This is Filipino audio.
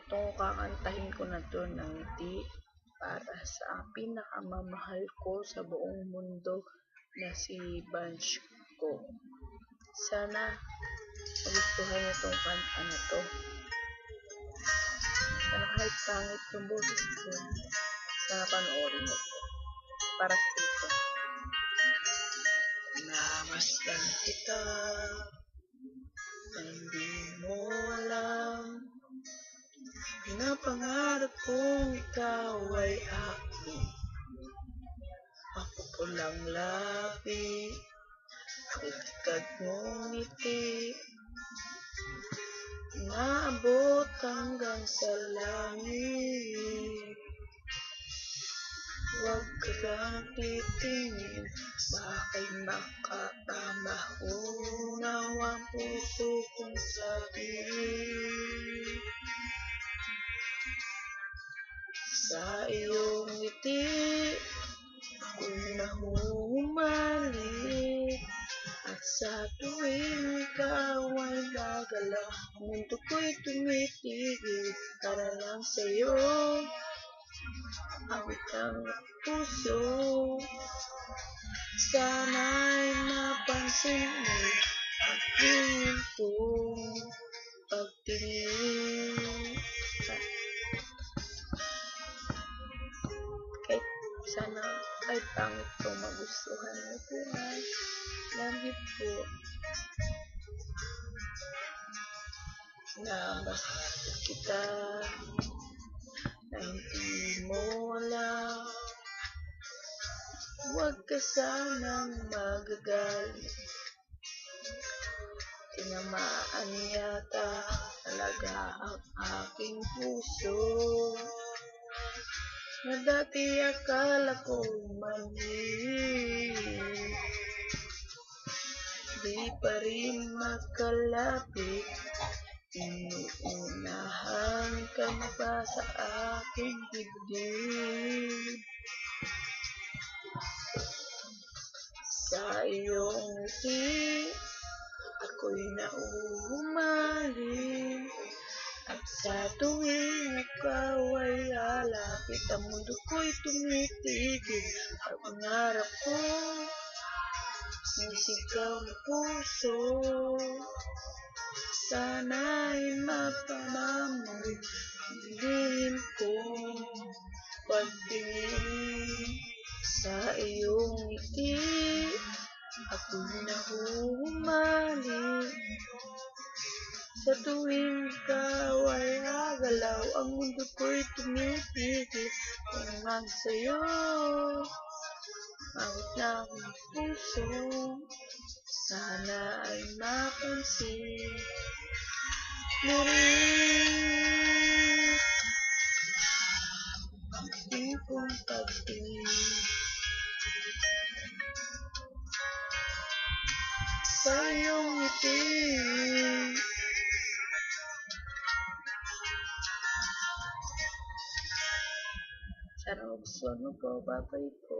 Itong kakantahin ko na 'to ng ngiti para sa pinakamamahal ko sa buong mundo na si Bunch ko. Sana magustuhan niyo 'tong kanta na 'to. Sana kahit pangit yung boses ko, sana panoorin niyo 'to. Para sa ito. Namasdan kita na hindi mo alam. Pinapangarap kong ikaw ay aking mapupulang labi, hagkad mong ngiti, naabot hanggang sa langit. Huwag ka lang titingin, bakit makatama unawang puso kong sabi. Sa iyong ngiti, ako'y nahuhumalik, at sa tuwing ikaw ay gagalaw, ang mundo ko'y tumitigil para lang sa'yo. Awit ang puso, sana'y mapansin mo ang tingin kong pagtingin. Sana kahit pangit ko magustuhan mo po. Love you po. Nabasa kita na hindi mo alam. Huwag ka sanang magagalit. Tinamaan yata talaga ang aking puso, na dati akala ko mali. Di pa rin makalapit, inuunahan ka na ba sa aking dibdib? Sa iyong ngiti, ako'y nauhumaling, at sa tuwing ikaw ay lalapit, ang mundo ko'y tumitigil. Ang pangarap ko, sisigaw ng puso, sana'y mapanamoy ang lihim kong pagtingin. Sa iyong ngiti, ako'y nahuhumaling, sa tuwing ikaw ay gagalaw, ang mundo ko'y tumitigil hanggang sa'yo. Awit ng puso, sana ay mapansin mo rin ang aking kong pagtingin. Sa iyong ngiti, sana magustuhan mo po. Bye-bye po.